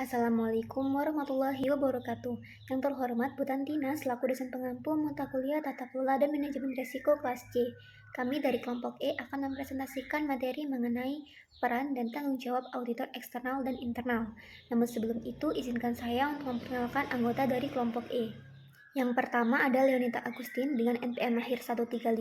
Assalamualaikum warahmatullahi wabarakatuh. Yang terhormat Bu Tantina selaku dosen pengampu mata kuliah Tata Kelola dan Manajemen Risiko kelas C. Kami dari kelompok E akan mempresentasikan materi mengenai peran dan tanggung jawab auditor eksternal dan internal. Namun sebelum itu, izinkan saya untuk memperkenalkan anggota dari kelompok E. Yang pertama ada Leonita Agustin dengan NPM Mahir 135,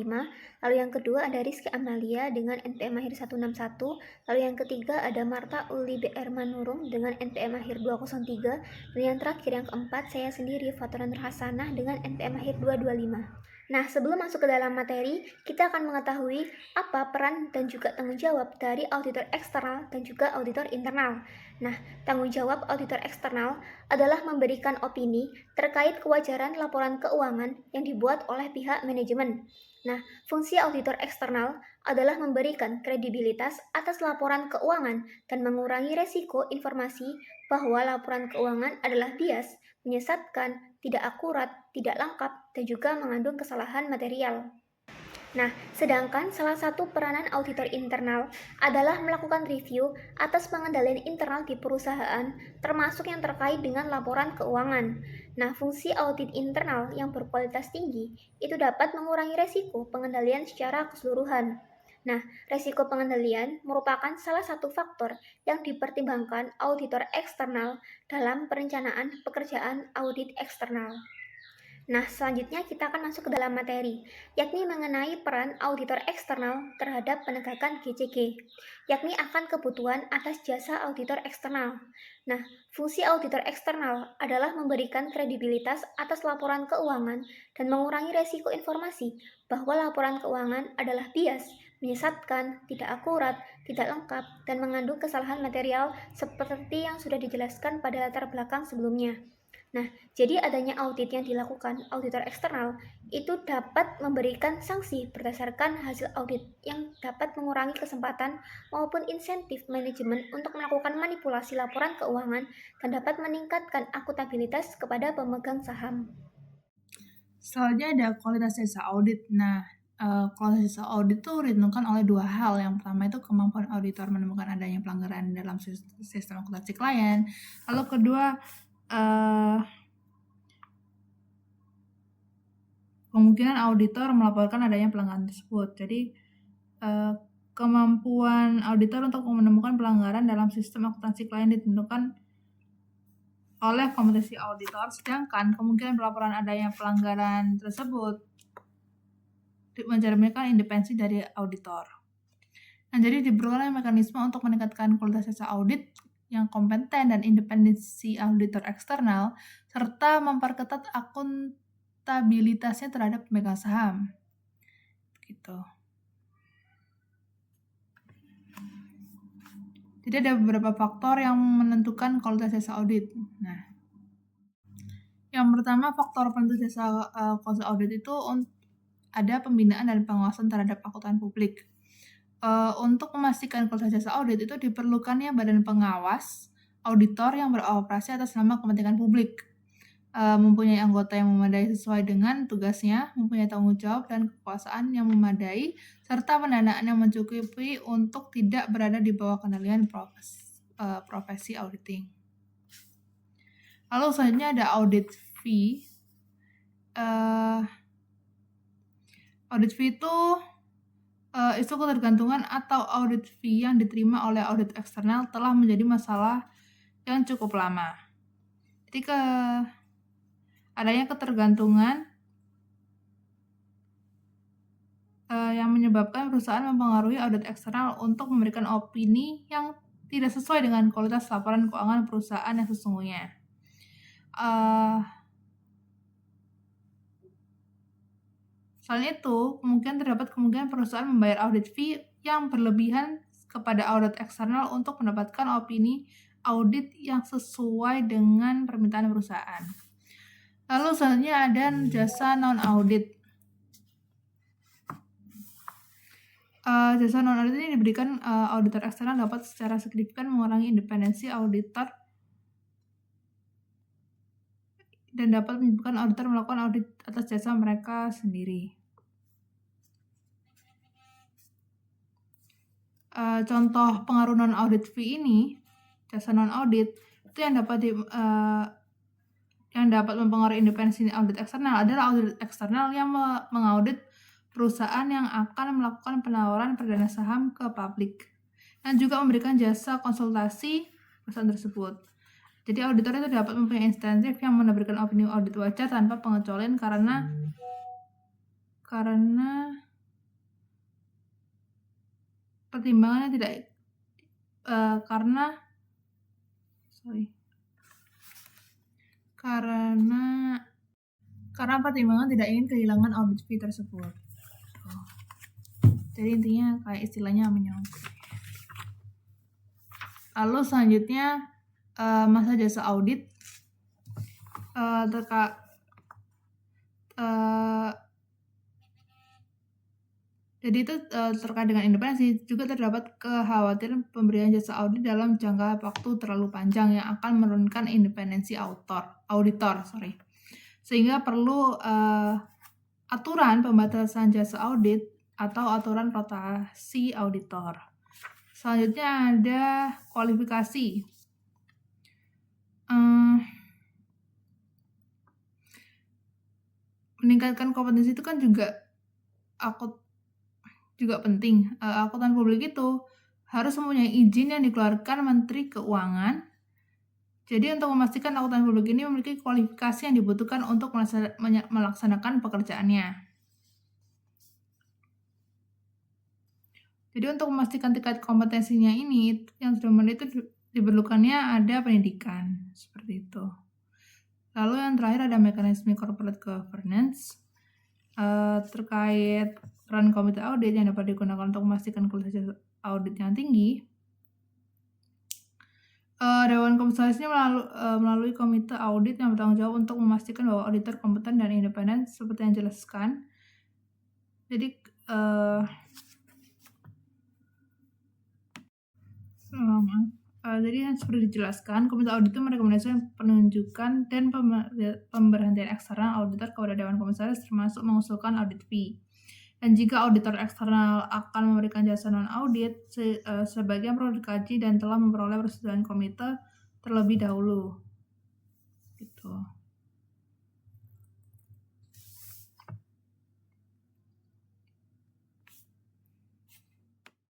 lalu yang kedua ada Rizky Amalia dengan NPM Mahir 161, lalu yang ketiga ada Marta Uli BR Manurung dengan NPM Mahir 203, dan yang terakhir yang keempat saya sendiri Faturan Hasanah dengan NPM Mahir 225. Nah, sebelum masuk ke dalam materi, kita akan mengetahui apa peran dan juga tanggung jawab dari auditor eksternal dan juga auditor internal. Nah, tanggung jawab auditor eksternal adalah memberikan opini terkait kewajaran laporan keuangan yang dibuat oleh pihak manajemen. Nah, fungsi auditor eksternal adalah memberikan kredibilitas atas laporan keuangan dan mengurangi resiko informasi bahwa laporan keuangan adalah bias, menyesatkan, tidak akurat, tidak lengkap, dan juga mengandung kesalahan material. Nah, sedangkan salah satu peranan auditor internal adalah melakukan review atas pengendalian internal di perusahaan, termasuk yang terkait dengan laporan keuangan. Nah, fungsi audit internal yang berkualitas tinggi itu dapat mengurangi resiko pengendalian secara keseluruhan. Nah, resiko pengendalian merupakan salah satu faktor yang dipertimbangkan auditor eksternal dalam perencanaan pekerjaan audit eksternal. Nah, selanjutnya kita akan masuk ke dalam materi, yakni mengenai peran auditor eksternal terhadap penegakan GCG, yakni akan kebutuhan atas jasa auditor eksternal. Nah, fungsi auditor eksternal adalah memberikan kredibilitas atas laporan keuangan dan mengurangi resiko informasi bahwa laporan keuangan adalah bias, menyesatkan, tidak akurat, tidak lengkap, dan mengandung kesalahan material seperti yang sudah dijelaskan pada latar belakang sebelumnya. Nah, jadi adanya audit yang dilakukan auditor eksternal itu dapat memberikan sanksi berdasarkan hasil audit yang dapat mengurangi kesempatan maupun insentif manajemen untuk melakukan manipulasi laporan keuangan dan dapat meningkatkan akuntabilitas kepada pemegang saham. Selanjutnya ada kualitas jasa audit. Nah, kualitas jasa audit itu ditentukan oleh dua hal. Yang pertama itu kemampuan auditor menemukan adanya pelanggaran dalam sistem akuntansi klien. Lalu kedua, kemungkinan auditor melaporkan adanya pelanggaran tersebut. Jadi, kemampuan auditor untuk menemukan pelanggaran dalam sistem akuntansi klien ditentukan oleh kompetensi auditor, sedangkan kemungkinan pelaporan adanya pelanggaran tersebut mencerminkan independensi dari auditor. Nah, jadi diperlukan mekanisme untuk meningkatkan kualitas jasa audit yang kompeten dan independensi auditor eksternal, serta memperketat akuntabilitasnya terhadap pemegang saham. Begitu. Jadi ada beberapa faktor yang menentukan kualitas jasa audit. Nah, yang pertama faktor penentu jasa kualitas audit itu ada pembinaan dan pengawasan terhadap akuntan publik. Untuk memastikan kualitas jasa audit itu diperlukannya badan pengawas auditor yang beroperasi atas nama kepentingan publik, mempunyai anggota yang memadai sesuai dengan tugasnya, mempunyai tanggung jawab dan kekuasaan yang memadai, serta pendanaan yang mencukupi untuk tidak berada di bawah kendalian profesi auditing. Lalu selanjutnya ada audit fee. Audit fee itu ketergantungan atau audit fee yang diterima oleh audit eksternal telah menjadi masalah yang cukup lama. Jadi adanya ketergantungan yang menyebabkan perusahaan mempengaruhi audit eksternal untuk memberikan opini yang tidak sesuai dengan kualitas laporan keuangan perusahaan yang sesungguhnya. Selain itu, terdapat kemungkinan perusahaan membayar audit fee yang berlebihan kepada audit eksternal untuk mendapatkan opini audit yang sesuai dengan permintaan perusahaan. Lalu selanjutnya ada jasa non-audit. Jasa non-audit ini diberikan auditor eksternal dapat secara signifikan mengurangi independensi auditor dan dapat menyebabkan auditor melakukan audit atas jasa mereka sendiri. Contoh pengaruh non-audit fee ini, jasa non-audit, itu yang dapat mempengaruhi independensi audit eksternal adalah audit eksternal yang mengaudit perusahaan yang akan melakukan penawaran perdana saham ke publik dan juga memberikan jasa konsultasi perusahaan tersebut. Jadi auditor itu dapat mempunyai insentif yang memberikan opini audit wajar tanpa pengecualian karena pertimbangannya tidak karena pertimbangan tidak ingin kehilangan audit fee tersebut. Jadi intinya kayak istilahnya menyangkut. Lalu selanjutnya masa jasa audit jadi itu terkait dengan independensi. Juga terdapat kekhawatiran pemberian jasa audit dalam jangka waktu terlalu panjang yang akan menurunkan independensi auditor. Sehingga perlu aturan pembatasan jasa audit atau aturan rotasi auditor. Selanjutnya ada kualifikasi. Meningkatkan kompetensi itu kan juga penting. Akuntan publik itu harus mempunyai izin yang dikeluarkan Menteri Keuangan. Jadi untuk memastikan akuntan publik ini memiliki kualifikasi yang dibutuhkan untuk melaksanakan pekerjaannya. Jadi untuk memastikan tingkat kompetensinya ini yang sudah memenuhi itu diperlukannya ada pendidikan seperti itu. Lalu yang terakhir ada mekanisme corporate governance terkait peran komite audit yang dapat digunakan untuk memastikan kualitas audit yang tinggi. Dewan Komisaris ini melalui komite audit yang bertanggung jawab untuk memastikan bahwa auditor kompeten dan independen seperti yang dijelaskan. Jadi jadi yang seperti dijelaskan, komite audit itu merekomendasikan penunjukan dan pemberhentian eksternal auditor kepada Dewan Komisaris termasuk mengusulkan audit fee. Dan jika auditor eksternal akan memberikan jasa non-audit, sebagian perlu dikaji dan telah memperoleh persetujuan komite terlebih dahulu. Gitu.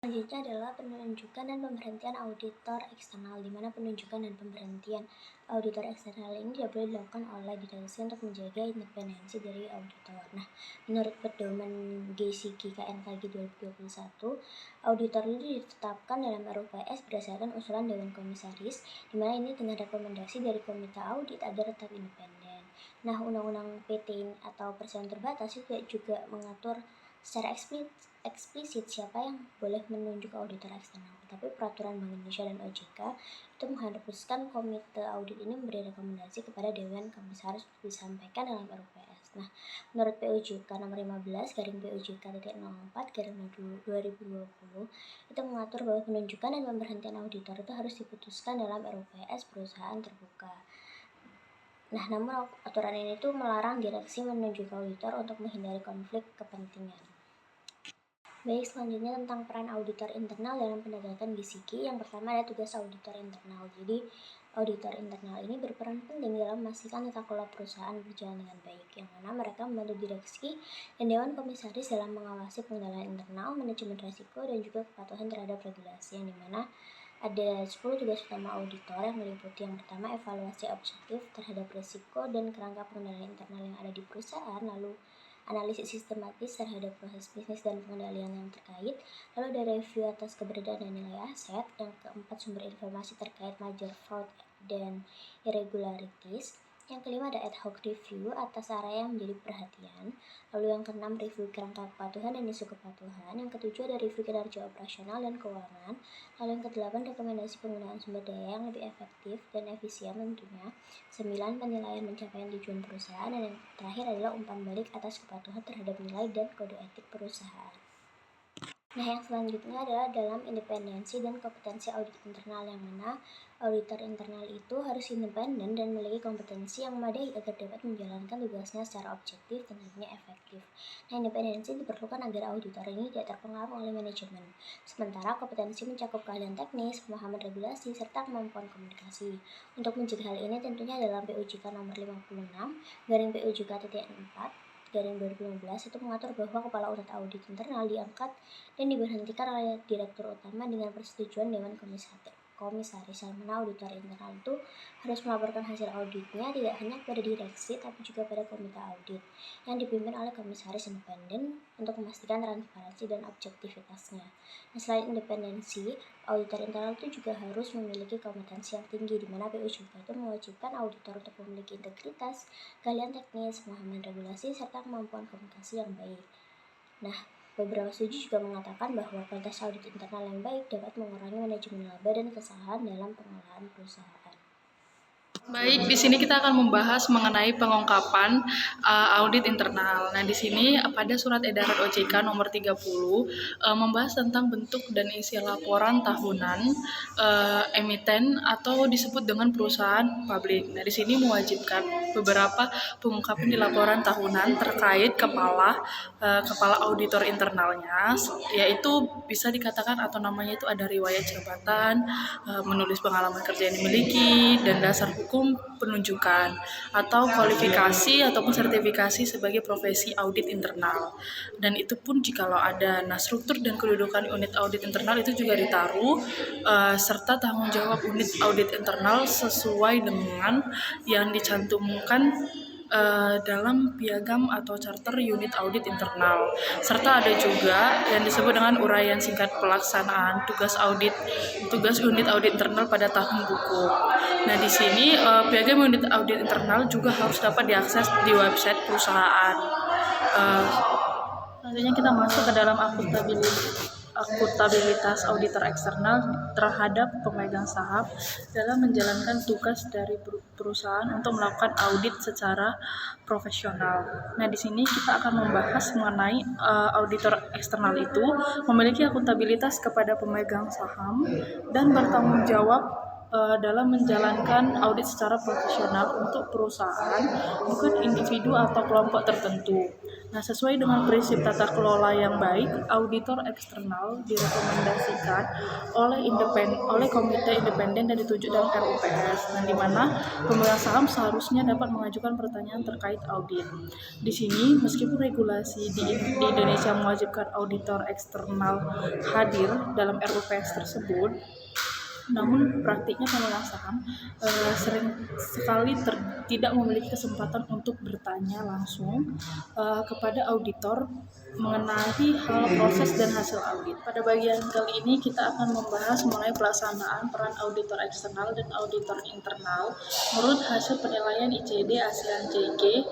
Selanjutnya adalah penunjukan dan pemberhentian auditor eksternal, di mana penunjukan dan pemberhentian auditor eksternal ini tidak boleh dilakukan oleh direksi untuk menjaga independensi dari auditor. Nah, menurut pedoman GCG KNKG 2021, auditor ini ditetapkan dalam RUPS berdasarkan usulan Dewan Komisaris, di mana ini dengan rekomendasi dari komite audit agar tetap independen. Nah, Undang-Undang PT atau perseroan terbatas juga mengatur secara eksplisit siapa yang boleh menunjuk auditor eksternal. Tapi peraturan Bank Indonesia dan OJK itu mengharuskan komite audit ini memberi rekomendasi kepada Dewan Komisaris untuk disampaikan dalam RUPS. Nah, menurut POJK nomor 15/POJK.04/2020 itu mengatur bahwa penunjukan dan pemberhentian auditor itu harus diputuskan dalam RUPS perusahaan terbuka. Nah, namun aturan ini tuh melarang direksi menunjuk auditor untuk menghindari konflik kepentingan. Baik, selanjutnya tentang peran auditor internal dalam penegakan GCG. Yang pertama ada tugas auditor internal. Jadi, auditor internal ini berperan penting dalam memastikan tata kelola perusahaan berjalan dengan baik, yang mana mereka membantu direksi dan Dewan Komisaris dalam mengawasi pengendalian internal, manajemen risiko, dan juga kepatuhan terhadap regulasi, yang dimana ada 10 tugas utama auditor yang meliputi yang pertama evaluasi objektif terhadap risiko dan kerangka pengendalian internal yang ada di perusahaan, lalu analisis sistematis terhadap proses bisnis dan pengendalian yang terkait, lalu ada review atas keberadaan dan nilai aset, yang keempat sumber informasi terkait major fraud dan irregularities, yang kelima ada ad hoc review atas area yang menjadi perhatian, lalu yang keenam review kerangka kepatuhan dan isu kepatuhan, yang ketujuh ada review kinerja operasional dan keuangan, lalu yang kedelapan rekomendasi penggunaan sumber daya yang lebih efektif dan efisien tentunya, 9 penilaian pencapaian tujuan perusahaan, dan yang terakhir adalah umpan balik atas kepatuhan terhadap nilai dan kode etik perusahaan. Nah, yang selanjutnya adalah dalam independensi dan kompetensi audit internal, yang mana auditor internal itu harus independen dan memiliki kompetensi yang memadai agar dapat menjalankan tugasnya secara objektif dan tentunya efektif. Nah, independensi diperlukan agar auditor ini tidak terpengaruh oleh manajemen. Sementara kompetensi mencakup keahlian teknis, pemahaman regulasi, serta kemampuan komunikasi. Untuk mencegah hal ini tentunya dalam PUJK nomor 56, garing PUJK titik 4, garing 2015 itu mengatur bahwa kepala unit audit internal diangkat dan diberhentikan oleh direktur utama dengan persetujuan Dewan Komisaris, yang mana auditor internal itu harus melaporkan hasil auditnya tidak hanya kepada direksi tapi juga pada komite audit yang dipimpin oleh komisaris independen untuk memastikan transparansi dan objektivitasnya. Nah, selain independensi, auditor internal itu juga harus memiliki kompetensi yang tinggi, di mana PUJK itu mewajibkan auditor untuk memiliki integritas, keahlian teknis, pemahaman regulasi, serta kemampuan komunikasi yang baik. Nah, beberapa studi juga mengatakan bahwa kualitas audit internal yang baik dapat mengurangi manajemen laba dan kesalahan dalam pengelolaan perusahaan. Baik, di sini kita akan membahas mengenai pengungkapan audit internal. Nah, di sini pada surat edaran OJK nomor 30 membahas tentang bentuk dan isi laporan tahunan emiten atau disebut dengan perusahaan publik. Nah, di sini mewajibkan beberapa pengungkapan di laporan tahunan terkait kepala auditor internalnya, yaitu bisa dikatakan atau namanya itu ada riwayat jabatan, menulis pengalaman kerja yang dimiliki, dan dasar hukum penunjukan atau kualifikasi ataupun sertifikasi sebagai profesi audit internal. Dan itu pun jikalau ada. Nah, struktur dan kedudukan unit audit internal itu juga ditaruh serta tanggung jawab unit audit internal sesuai dengan yang dicantumkan dalam piagam atau charter unit audit internal, serta ada juga yang disebut dengan uraian singkat pelaksanaan tugas unit audit internal pada tahun buku. Nah, di sini piagam unit audit internal juga harus dapat diakses di website perusahaan. Selanjutnya kita masuk ke dalam akuntabilitas auditor eksternal terhadap pemegang saham dalam menjalankan tugas dari perusahaan untuk melakukan audit secara profesional. Nah, di sini kita akan membahas mengenai auditor eksternal itu memiliki akuntabilitas kepada pemegang saham dan bertanggung jawab dalam menjalankan audit secara profesional untuk perusahaan, bukan individu atau kelompok tertentu. Nah, sesuai dengan prinsip tata kelola yang baik, auditor eksternal direkomendasikan oleh komite independen dan ditunjuk dalam RUPS, nah, di mana pemegang saham seharusnya dapat mengajukan pertanyaan terkait audit. Di sini, meskipun regulasi di Indonesia mewajibkan auditor eksternal hadir dalam RUPS tersebut, namun praktiknya pemegang saham sering sekali tidak memiliki kesempatan untuk bertanya langsung kepada auditor mengenai hal proses dan hasil audit. Pada bagian kali ini kita akan membahas mengenai pelaksanaan peran auditor eksternal dan auditor internal menurut hasil penilaian ICD ASEAN JG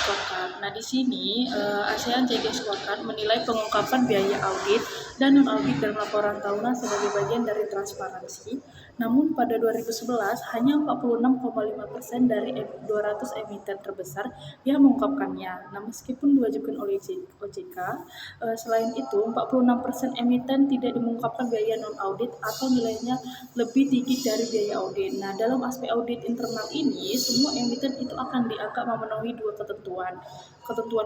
Scorecard. Nah, di sini ASEAN JG Scorecard menilai pengungkapan biaya audit dan non-audit dalam laporan tahunan sebagai bagian dari transparansi. Namun pada 2011 hanya 46,5% dari 200 emiten terbesar yang mengungkapkannya. Nah, meskipun diwajibkan oleh OJK, selain itu 46% emiten tidak mengungkapkan biaya non-audit atau nilainya lebih tinggi dari biaya audit. Nah, dalam aspek audit internal ini, semua emiten itu akan dianggap memenuhi dua ketentuan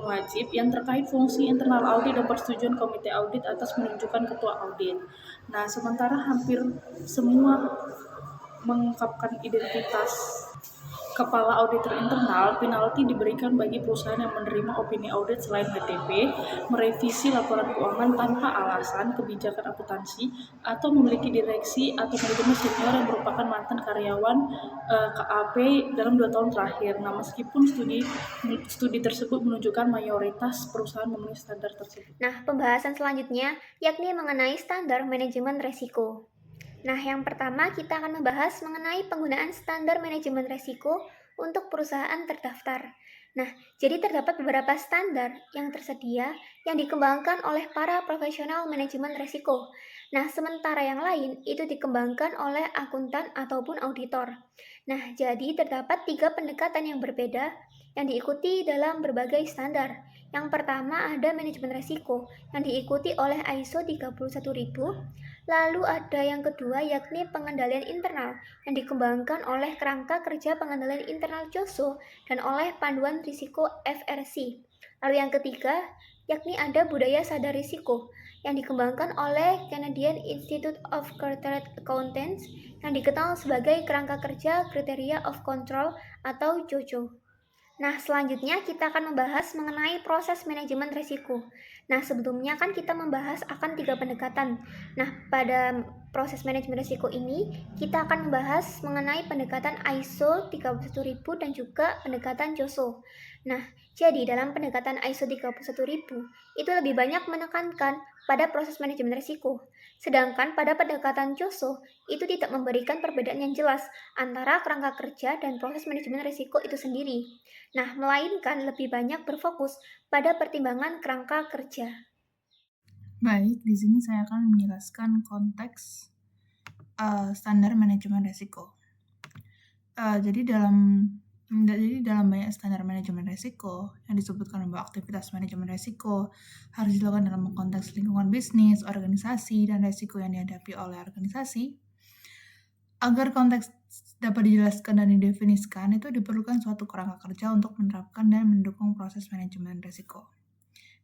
wajib yang terkait fungsi internal audit dan persetujuan komite audit atas menunjukkan ketua audit. Nah, sementara hampir semua mengungkapkan identitas kepala auditor internal, penalti diberikan bagi perusahaan yang menerima opini audit selain WTP, merevisi laporan keuangan tanpa alasan, kebijakan akuntansi, atau memiliki direksi atau manajemen senior yang merupakan mantan karyawan KAP dalam 2 tahun terakhir. Nah, meskipun studi tersebut menunjukkan mayoritas perusahaan memenuhi standar tersebut. Nah, pembahasan selanjutnya yakni mengenai standar manajemen resiko. Nah, yang pertama kita akan membahas mengenai penggunaan standar manajemen resiko untuk perusahaan terdaftar. Nah, jadi terdapat beberapa standar yang tersedia yang dikembangkan oleh para profesional manajemen resiko. Nah, sementara yang lain itu dikembangkan oleh akuntan ataupun auditor. Nah, jadi terdapat 3 pendekatan yang berbeda yang diikuti dalam berbagai standar. Yang pertama ada manajemen resiko yang diikuti oleh ISO 31000. Lalu ada yang kedua yakni pengendalian internal yang dikembangkan oleh kerangka kerja pengendalian internal COSO dan oleh panduan risiko FRC. Lalu yang ketiga yakni ada budaya sadar risiko yang dikembangkan oleh Canadian Institute of Chartered Accountants yang dikenal sebagai kerangka kerja Criteria of Control atau COCO. Nah, selanjutnya kita akan membahas mengenai proses manajemen risiko. Nah, sebelumnya kan kita membahas akan 3 pendekatan. Nah, pada proses manajemen risiko ini, kita akan membahas mengenai pendekatan ISO 31000 dan juga pendekatan COSO. Nah, jadi dalam pendekatan ISO 31000, itu lebih banyak menekankan pada proses manajemen risiko. Sedangkan pada pendekatan COSO, itu tidak memberikan perbedaan yang jelas antara kerangka kerja dan proses manajemen risiko itu sendiri. Nah, melainkan lebih banyak berfokus pada pertimbangan kerangka kerja. Baik, di sini saya akan menjelaskan konteks standar manajemen risiko. Jadi dalam banyak standar manajemen risiko yang disebutkan bahwa aktivitas manajemen risiko harus dilakukan dalam konteks lingkungan bisnis, organisasi, dan risiko yang dihadapi oleh organisasi. Agar konteks dapat dijelaskan dan didefinisikan, itu diperlukan suatu kerangka kerja untuk menerapkan dan mendukung proses manajemen risiko.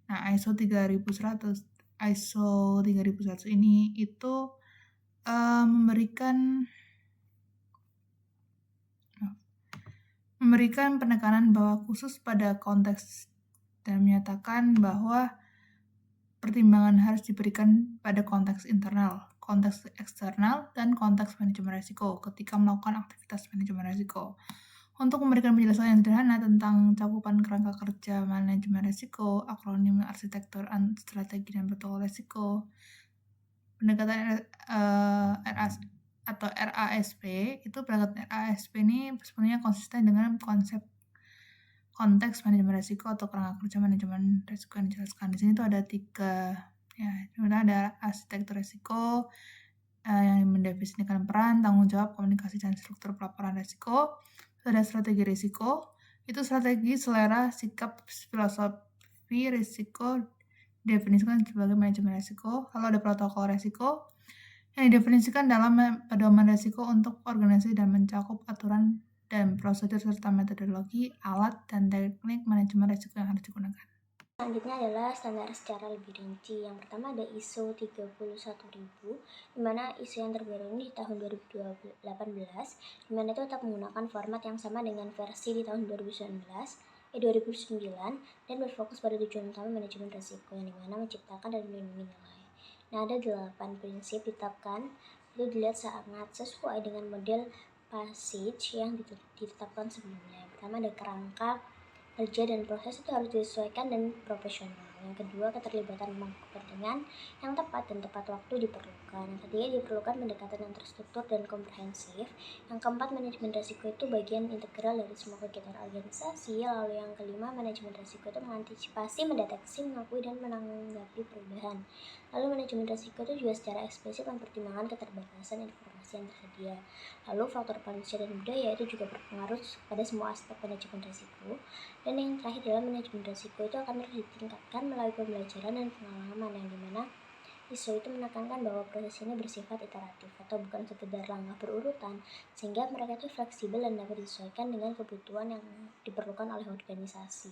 Nah, ISO 3100 ini itu memberikan penekanan bahwa khusus pada konteks dan menyatakan bahwa pertimbangan harus diberikan pada konteks internal, konteks eksternal, dan konteks manajemen risiko ketika melakukan aktivitas manajemen risiko. Untuk memberikan penjelasan yang sederhana tentang cakupan kerangka kerja manajemen risiko, akronim arsitektur strategi dan protokol risiko, pendekatan RASP, itu pendekatan RASP ini sebenarnya konsisten dengan konsep konteks manajemen risiko atau kerangka kerja manajemen risiko yang dijelaskan. Di sini tuh ada 3, ya, sebenarnya ada arsitektur risiko yang mendefinisikan peran, tanggung jawab, komunikasi, dan struktur pelaporan risiko. Ada strategi risiko, itu strategi, selera, sikap, filosofi risiko didefinisikan sebagai manajemen risiko. Lalu ada protokol risiko yang didefinisikan dalam pedoman risiko untuk organisasi dan mencakup aturan dan prosedur serta metodologi, alat, dan teknik manajemen risiko yang harus digunakan. Selanjutnya adalah standar secara lebih rinci. Yang pertama ada ISO 31000, dimana ISO yang terbaru ini di tahun 2018, dimana itu tetap menggunakan format yang sama dengan versi di tahun 2009, dan berfokus pada tujuan utama manajemen risiko, yang dimana menciptakan dan melindungi nilai. Nah, ada 8 prinsip ditetapkan, itu dilihat sangat sesuai dengan model passage yang ditetapkan sebelumnya. Yang pertama ada kerangka kerja dan proses itu harus disesuaikan dan profesional. Yang kedua, keterlibatan pemangku kepentingan yang tepat dan tepat waktu diperlukan. Yang ketiga, diperlukan pendekatan yang terstruktur dan komprehensif. Yang keempat, manajemen risiko itu bagian integral dari semua kegiatan organisasi. Lalu yang kelima, manajemen risiko itu mengantisipasi, mendeteksi, mengakui, dan menanggapi perubahan. Lalu manajemen risiko itu juga secara eksplisit mempertimbangkan keterbatasan informasi yang tersedia. Lalu faktor manusia dan budaya itu juga berpengaruh pada semua aspek manajemen risiko. Dan yang terakhir dalam manajemen risiko itu akan terus ditingkatkan melalui pembelajaran dan pengalaman, yang dimana ISO itu menekankan bahwa proses ini bersifat iteratif atau bukan sekedar langkah berurutan, sehingga mereka itu fleksibel dan dapat disesuaikan dengan kebutuhan yang diperlukan oleh organisasi.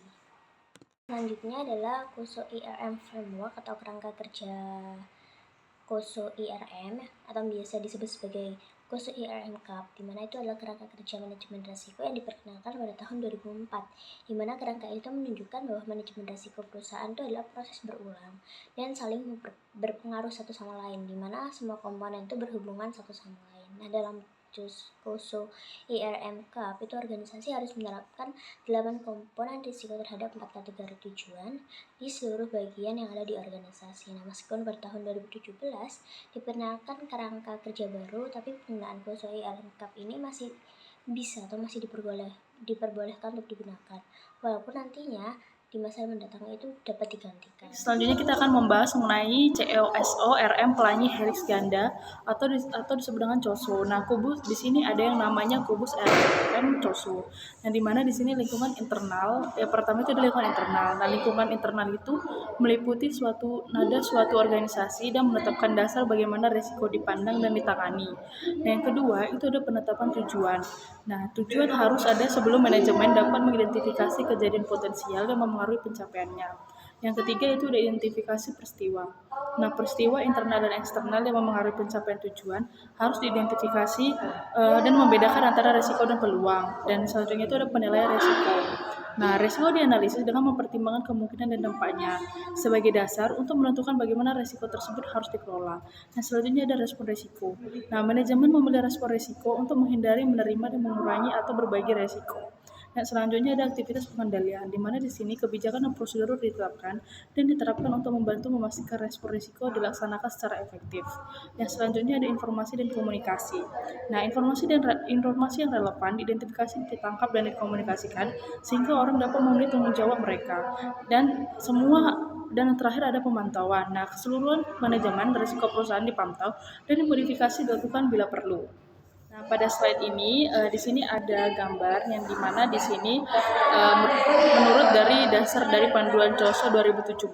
Selanjutnya adalah COSO IRM Framework atau kerangka kerja COSO IRM atau biasa disebut sebagai COSO IRM Cup, di mana itu adalah kerangka kerja manajemen risiko yang diperkenalkan pada tahun 2004, di mana kerangka itu menunjukkan bahwa manajemen risiko perusahaan itu adalah proses berulang dan saling berpengaruh satu sama lain, di mana semua komponen itu berhubungan satu sama lain. Nah, dalam COSO IRM Cup itu organisasi harus menerapkan 8 komponen risiko terhadap 4 kategori tujuan di seluruh bagian yang ada di organisasi. Nah, meskipun pada tahun 2017 diperkenalkan kerangka kerja baru, tapi penggunaan COSO IRM Cup ini masih bisa atau masih diperbolehkan untuk digunakan. Walaupun nantinya di masa mendatang itu dapat digantikan. Selanjutnya kita akan membahas mengenai COSO RM pelangi helix ganda atau disebut dengan COSO. Nah, kubus di sini ada yang namanya kubus RM COSO. Nah, di mana di sini lingkungan internal, yang pertama itu ada lingkungan internal. Nah, lingkungan internal itu meliputi suatu organisasi dan menetapkan dasar bagaimana risiko dipandang dan ditangani. Nah, yang kedua itu ada penetapan tujuan. Nah, tujuan harus ada sebelum manajemen dapat mengidentifikasi kejadian potensial yang mempengaruhi pencapaiannya. Yang ketiga itu ada identifikasi peristiwa. Nah, peristiwa internal dan eksternal yang mempengaruhi pencapaian tujuan harus diidentifikasi dan membedakan antara risiko dan peluang. Dan selanjutnya itu ada penilaian risiko. Nah, risiko dianalisis dengan mempertimbangkan kemungkinan dan dampaknya sebagai dasar untuk menentukan bagaimana risiko tersebut harus dikelola. Nah, selanjutnya ada respon risiko. Nah, manajemen memilih respon risiko untuk menghindari, menerima, dan mengurangi atau berbagi risiko. Nah, selanjutnya ada aktivitas pengendalian, di mana di sini kebijakan dan prosedur ditetapkan dan diterapkan untuk membantu memastikan respon risiko dilaksanakan secara efektif. Yang selanjutnya ada informasi dan komunikasi. Nah, informasi yang relevan diidentifikasi, ditangkap, dan dikomunikasikan sehingga orang dapat memenuhi tanggung jawab mereka. Dan yang terakhir ada pemantauan. Nah, keseluruhan manajemen risiko perusahaan dipantau dan dimodifikasi dilakukan bila perlu. Nah, pada slide ini di sini ada gambar yang dimana di sini menurut dari dasar dari panduan COSO 2017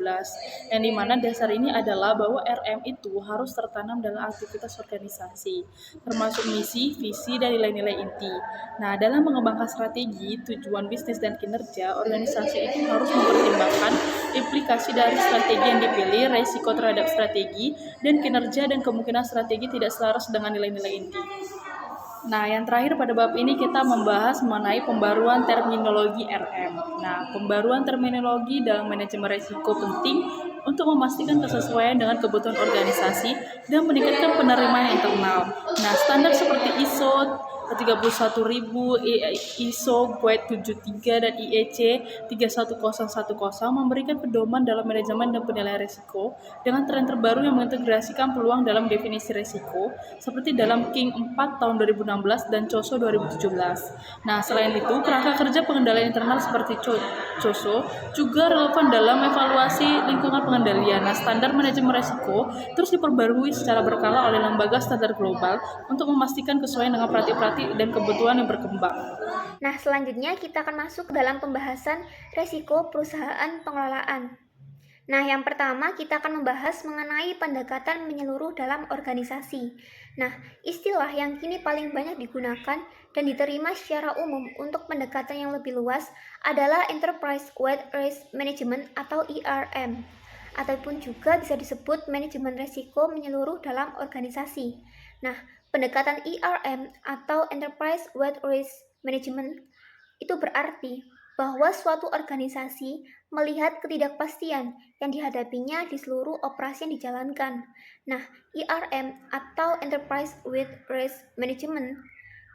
yang dimana dasar ini adalah bahwa RM itu harus tertanam dalam aktivitas organisasi termasuk misi, visi, dan nilai-nilai inti. Nah, dalam mengembangkan strategi, tujuan bisnis dan kinerja, organisasi itu harus mempertimbangkan implikasi dari strategi yang dipilih, resiko terhadap strategi, dan kinerja dan kemungkinan strategi tidak selaras dengan nilai-nilai inti. Nah, yang terakhir pada bab ini kita membahas mengenai pembaruan terminologi RM. Nah, pembaruan terminologi dalam manajemen risiko penting untuk memastikan kesesuaian dengan kebutuhan organisasi dan meningkatkan penerimaan internal. Nah, standar seperti ISO 31000, ISO GUIDE 73 dan IEC 31010 memberikan pedoman dalam manajemen dan penilaian risiko dengan tren terbaru yang mengintegrasikan peluang dalam definisi risiko seperti dalam King 4 tahun 2016 dan COSO 2017. Nah, selain itu, kerangka kerja pengendalian internal seperti COSO juga relevan dalam evaluasi lingkungan pengendalian. Nah, standar manajemen risiko terus diperbarui secara berkala oleh lembaga standar global untuk memastikan kesesuaian dengan praktik-praktik dan kebutuhan yang berkembang. Nah, selanjutnya kita akan masuk dalam pembahasan resiko perusahaan pengelolaan. Nah, yang pertama kita akan membahas mengenai pendekatan menyeluruh dalam organisasi. Nah, istilah yang kini paling banyak digunakan dan diterima secara umum untuk pendekatan yang lebih luas adalah Enterprise-Wide Risk Management atau ERM, ataupun juga bisa disebut manajemen risiko menyeluruh dalam organisasi. Nah, pendekatan ERM atau Enterprise-Wide Risk Management itu berarti bahwa suatu organisasi melihat ketidakpastian yang dihadapinya di seluruh operasi yang dijalankan. Nah, ERM atau Enterprise with Risk Management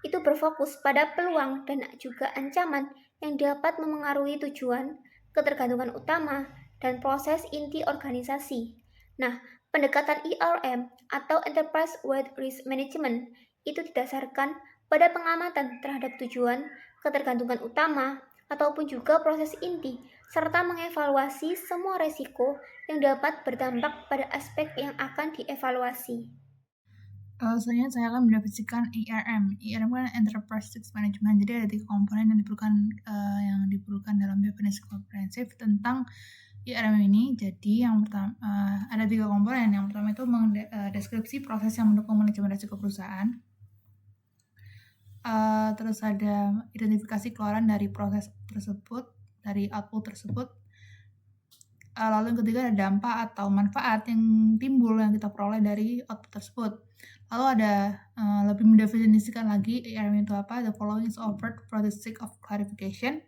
itu berfokus pada peluang dan juga ancaman yang dapat memengaruhi tujuan, ketergantungan utama, dan proses inti organisasi. Nah, pendekatan ERM atau Enterprise Wide Risk Management itu didasarkan pada pengamatan terhadap tujuan, ketergantungan utama, ataupun juga proses inti, serta mengevaluasi semua risiko yang dapat berdampak pada aspek yang akan dievaluasi. Selanjutnya saya akan mendefinisikan ERM. ERM kan Enterprise Risk Management. Jadi ada 3 komponen yang diperlukan dalam definisi komprehensif tentang ERM ini. Jadi yang pertama ada 3 komponen. Yang pertama itu deskripsi proses yang mendukung manajemen risiko perusahaan. Terus ada identifikasi keluaran dari proses tersebut, dari output tersebut. Lalu yang ketiga ada dampak atau manfaat yang timbul yang kita peroleh dari output tersebut. Lalu ada lebih mendefinisikan lagi ERM itu apa. The following is offered for the sake of clarification.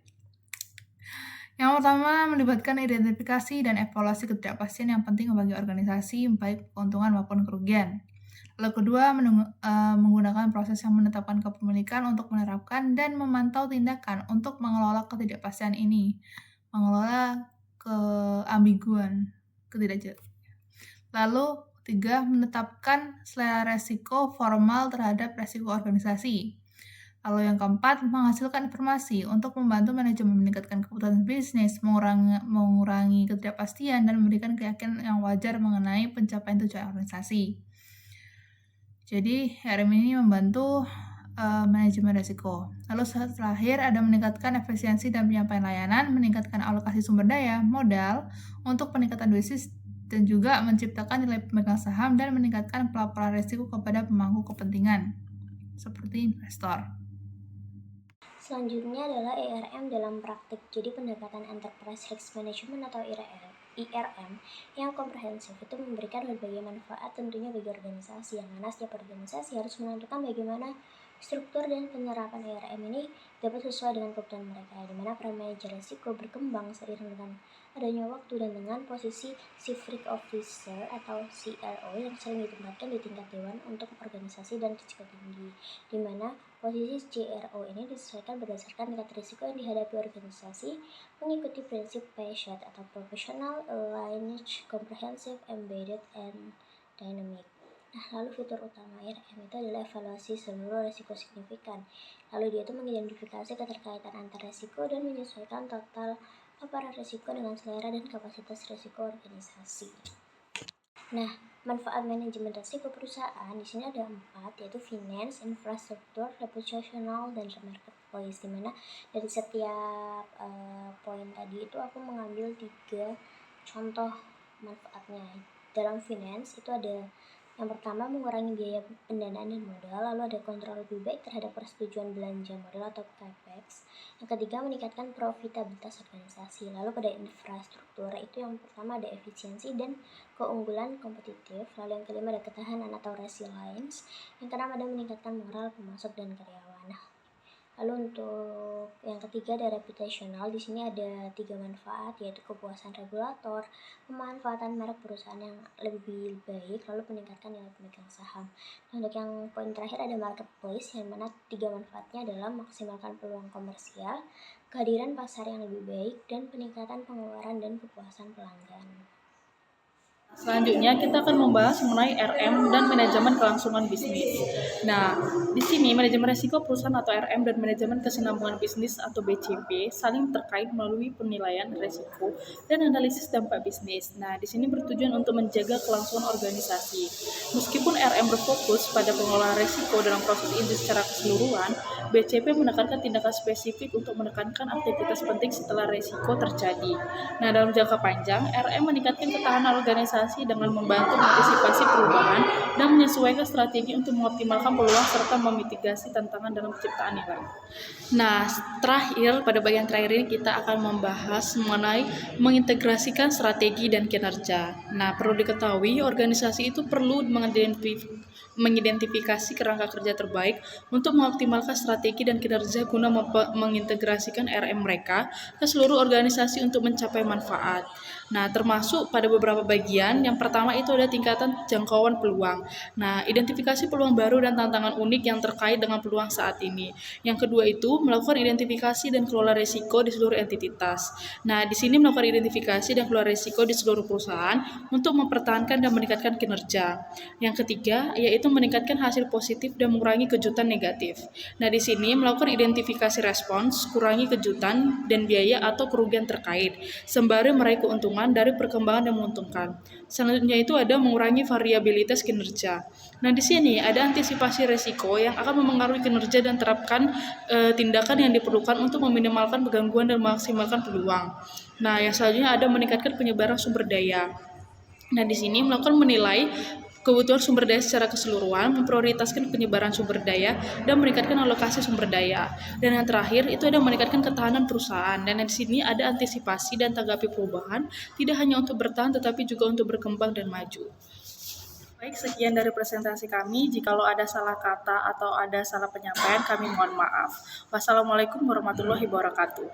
Yang pertama melibatkan identifikasi dan evaluasi ketidakpastian yang penting bagi organisasi, baik keuntungan maupun kerugian. Lalu kedua, menggunakan proses yang menetapkan kepemilikan untuk menerapkan dan memantau tindakan untuk mengelola ketidakpastian ini, mengelola keambiguan, ketidakjelasan. Lalu tiga, menetapkan selera resiko formal terhadap resiko organisasi. Lalu yang keempat, menghasilkan informasi untuk membantu manajemen meningkatkan keputusan bisnis, mengurangi ketidakpastian, dan memberikan keyakinan yang wajar mengenai pencapaian tujuan organisasi. Jadi, RM ini membantu manajemen risiko. Lalu terakhir ada meningkatkan efisiensi dan penyampaian layanan, meningkatkan alokasi sumber daya, modal untuk peningkatan bisnis, dan juga menciptakan nilai pemegang saham dan meningkatkan pelaporan risiko kepada pemangku kepentingan, seperti investor. Selanjutnya adalah ERM dalam praktik, jadi pendekatan Enterprise Risk Management atau IRM yang komprehensif itu memberikan berbagai manfaat tentunya bagi organisasi, yang mana setiap organisasi harus menentukan bagaimana struktur dan penyerapan ERM ini dapat sesuai dengan kebutuhan mereka, di mana peran manajer risiko berkembang seiring dengan adanya waktu dan dengan posisi Chief Risk Officer atau CRO yang sering ditempatkan di tingkat dewan untuk organisasi dan risiko tinggi, di mana posisi CRO ini disesuaikan berdasarkan tingkat risiko yang dihadapi organisasi mengikuti prinsip PSHAT atau Professional Aligned, Comprehensive, Embedded, and Dynamic. Nah, lalu fitur utama IRM itu adalah evaluasi seluruh risiko signifikan. Lalu dia itu mengidentifikasi keterkaitan antar risiko dan menyesuaikan total paparan risiko dengan selera dan kapasitas risiko organisasi. Nah, manfaat manajemen risiko perusahaan di sini ada 4, yaitu finance, infrastruktur, reputational, dan marketplace. Di mana dari setiap poin tadi itu aku mengambil 3 contoh manfaatnya. Dalam finance itu ada yang pertama, mengurangi biaya pendanaan dan modal. Lalu ada kontrol lebih baik terhadap persetujuan belanja modal atau CAPEX. Yang ketiga, meningkatkan profitabilitas organisasi. Lalu pada infrastruktur itu yang pertama ada efisiensi dan keunggulan kompetitif. Lalu yang kelima ada ketahanan atau resilience. Yang keenam ada meningkatkan moral pemasok dan karyawan. Lalu untuk yang ketiga ada reputational. Di sini ada 3 manfaat, yaitu kepuasan regulator, pemanfaatan merek perusahaan yang lebih baik, lalu meningkatkan nilai pemegang saham. Nah, untuk yang poin terakhir ada marketplace, yang mana 3 manfaatnya adalah maksimalkan peluang komersial, kehadiran pasar yang lebih baik, dan peningkatan pengeluaran dan kepuasan pelanggan. Selanjutnya kita akan membahas mengenai RM dan manajemen kelangsungan bisnis. Nah, di sini manajemen risiko perusahaan atau RM dan manajemen kesinambungan bisnis atau BCP saling terkait melalui penilaian risiko dan analisis dampak bisnis. Nah, di sini bertujuan untuk menjaga kelangsungan organisasi. Meskipun RM berfokus pada pengelolaan risiko dalam proses ini secara keseluruhan, BCP menekankan tindakan spesifik untuk menekankan aktivitas penting setelah risiko terjadi. Nah, dalam jangka panjang, RM meningkatkan ketahanan organisasi dengan membantu mengantisipasi perubahan dan menyesuaikan strategi untuk mengoptimalkan peluang serta memitigasi tantangan dalam penciptaan nilai. Nah, pada bagian terakhir ini kita akan membahas mengenai mengintegrasikan strategi dan kinerja. Nah, perlu diketahui organisasi itu perlu mengidentifikasi kerangka kerja terbaik untuk mengoptimalkan strategi dan kinerja guna mengintegrasikan RM mereka ke seluruh organisasi untuk mencapai manfaat. Nah, termasuk pada beberapa bagian. Yang pertama itu ada tingkatan jangkauan peluang. Nah, identifikasi peluang baru dan tantangan unik yang terkait dengan peluang saat ini. Yang kedua itu melakukan identifikasi dan kelola risiko di seluruh entitas. Nah, di sini melakukan identifikasi dan kelola risiko di seluruh perusahaan untuk mempertahankan dan meningkatkan kinerja. Yang ketiga yaitu meningkatkan hasil positif dan mengurangi kejutan negatif. Nah, di sini melakukan identifikasi respons, kurangi kejutan dan biaya atau kerugian terkait, sembari meraih keuntungan dari perkembangan yang menguntungkan. Selanjutnya itu ada mengurangi variabilitas kinerja. Nah, di sini ada antisipasi risiko yang akan memengaruhi kinerja dan terapkan tindakan yang diperlukan untuk meminimalkan gangguan dan memaksimalkan peluang. Nah, yang selanjutnya ada meningkatkan penyebaran sumber daya. Nah, di sini melakukan menilai kebutuhan sumber daya secara keseluruhan, memprioritaskan penyebaran sumber daya, dan meningkatkan alokasi sumber daya. Dan yang terakhir itu ada meningkatkan ketahanan perusahaan. Dan di sini ada antisipasi dan tanggapi perubahan, tidak hanya untuk bertahan tetapi juga untuk berkembang dan maju. Baik, sekian dari presentasi kami. Jikalau ada salah kata atau ada salah penyampaian, kami mohon maaf. Wassalamualaikum warahmatullahi wabarakatuh.